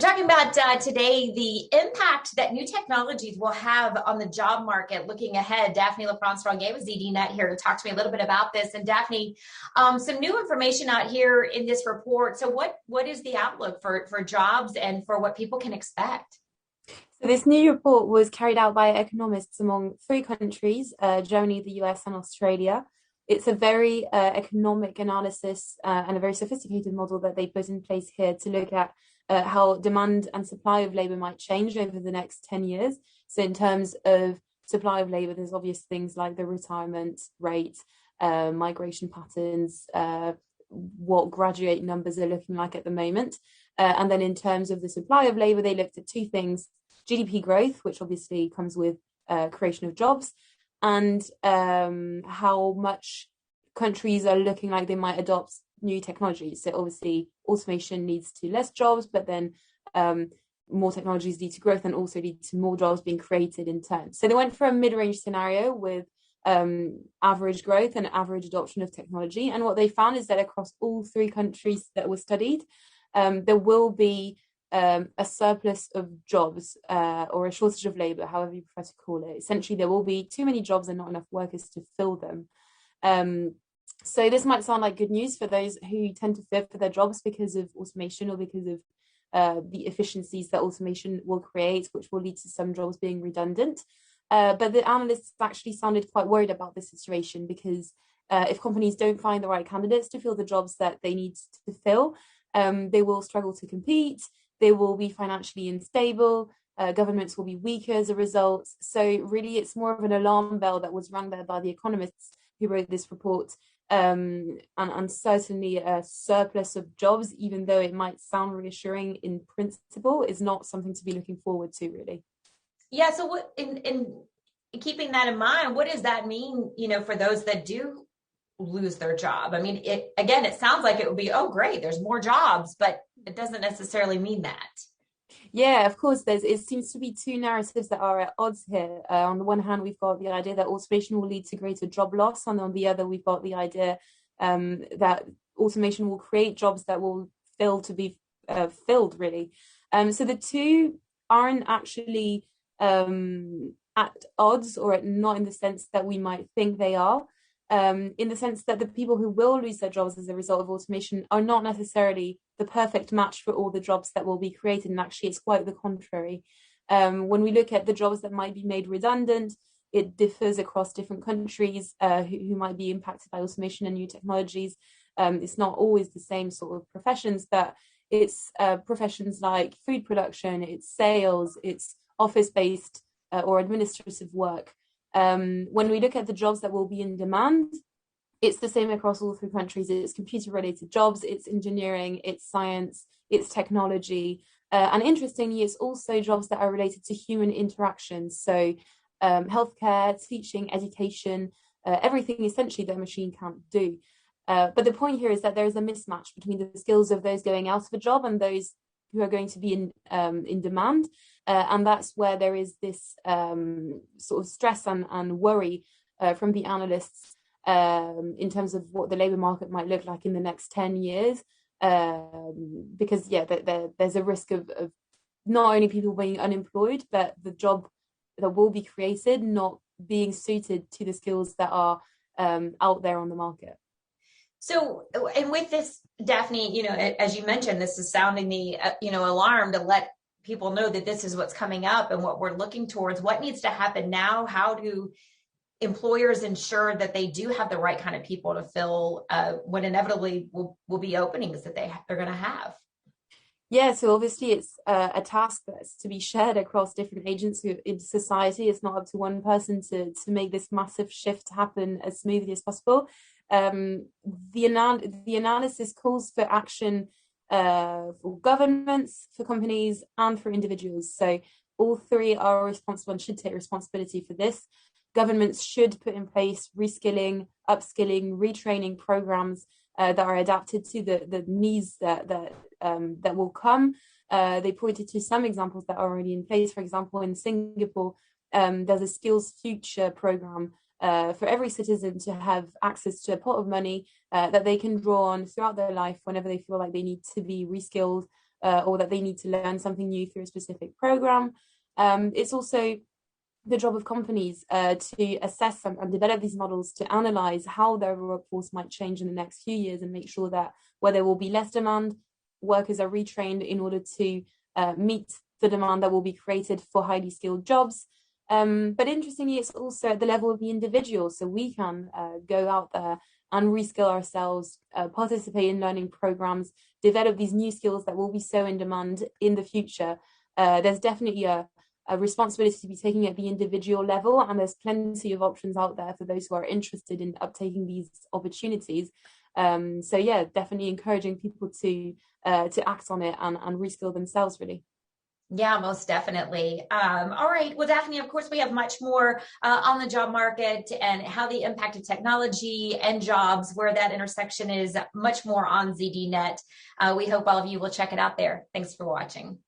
We're talking about today the impact that new technologies will have on the job market looking ahead. Daphne LaFrance-Ronguet with ZDNet here to talk to me a little bit about this. And Daphne, some new information out here in this report. So what is the outlook for jobs and for what people can expect? So this new report was carried out by economists among three countries, Germany, the US, and Australia. It's a very economic analysis and a very sophisticated model that they put in place here to look at how demand and supply of labor might change over the next 10 years. So in terms of supply of labor, there's obvious things like the retirement rate, migration patterns, what graduate numbers are looking like at the moment. And then in terms of the supply of labor, they looked at two things: GDP growth, which obviously comes with creation of jobs, and how much countries are looking like they might adopt new technologies. So obviously automation leads to less jobs, but then more technologies lead to growth and also lead to more jobs being created in turn. So they went for a mid-range scenario with average growth and average adoption of technology. And what they found is that across all three countries that were studied, there will be a surplus of jobs or a shortage of labor, however you prefer to call it. Essentially, there will be too many jobs and not enough workers to fill them. So this might sound like good news for those who tend to fear for their jobs because of automation or because of the efficiencies that automation will create, which will lead to some jobs being redundant. But the analysts actually sounded quite worried about this situation because if companies don't find the right candidates to fill the jobs that they need to fill, they will struggle to compete. They will be financially unstable. Governments will be weaker as a result. So really, it's more of an alarm bell that was rung there by the economists who wrote this report. And certainly a surplus of jobs, even though it might sound reassuring in principle, is not something to be looking forward to, really. Yeah. So what in keeping that in mind, what does that mean, for those that do lose their job? I mean, it sounds like it would be, oh, great, there's more jobs, but it doesn't necessarily mean that. Yeah, of course, it seems to be two narratives that are at odds here. On the one hand, we've got the idea that automation will lead to greater job loss, and on the other, we've got the idea that automation will create jobs that will be filled, really. So the two aren't actually at odds, or not in the sense that we might think they are. In the sense that the people who will lose their jobs as a result of automation are not necessarily the perfect match for all the jobs that will be created. And actually, it's quite the contrary. When we look at the jobs that might be made redundant, it differs across different countries who might be impacted by automation and new technologies. It's not always the same sort of professions, but it's professions like food production, it's sales, it's office-based or administrative work. When we look at the jobs that will be in demand, it's the same across all three countries. It's computer-related jobs, it's engineering, it's science, it's technology. And interestingly, it's also jobs that are related to human interactions. So healthcare, teaching, education, everything essentially that a machine can't do. But the point here is that there is a mismatch between the skills of those going out of a job and those who are going to be in demand. And that's where there is this sort of stress and worry from the analysts in terms of what the labour market might look like in the next 10 years. Because, there's a risk of not only people being unemployed, but the job that will be created not being suited to the skills that are out there on the market. So, and with this, Daphne, as you mentioned, this is sounding the, alarm to let people know that this is what's coming up and what we're looking towards. What needs to happen now? How do employers ensure that they do have the right kind of people to fill what inevitably will be openings that they're going to have? Yeah, so obviously it's a task that's to be shared across different agents in society. It's not up to one person to make this massive shift happen as smoothly as possible. The analysis calls for action for governments, for companies, and for individuals. So all three are responsible and should take responsibility for this. Governments should put in place reskilling, upskilling, retraining programs that are adapted to the needs that will come. They pointed to some examples that are already in place. For example, in Singapore, there's a Skills Future program for every citizen to have access to a pot of money that they can draw on throughout their life whenever they feel like they need to be reskilled or that they need to learn something new through a specific program. It's also the job of companies to assess and develop these models to analyze how their workforce might change in the next few years and make sure that where there will be less demand, workers are retrained in order to meet the demand that will be created for highly skilled jobs. But interestingly, it's also at the level of the individual. So we can go out there and reskill ourselves, participate in learning programs, develop these new skills that will be so in demand in the future. There's definitely a responsibility to be taking at the individual level, and there's plenty of options out there for those who are interested in uptaking these opportunities. So yeah, definitely encouraging people to act on it and reskill themselves, really. Yeah, most definitely. All right. Well, Daphne, of course, we have much more on the job market and how the impact of technology and jobs, where that intersection is, much more on ZDNet. We hope all of you will check it out there. Thanks for watching.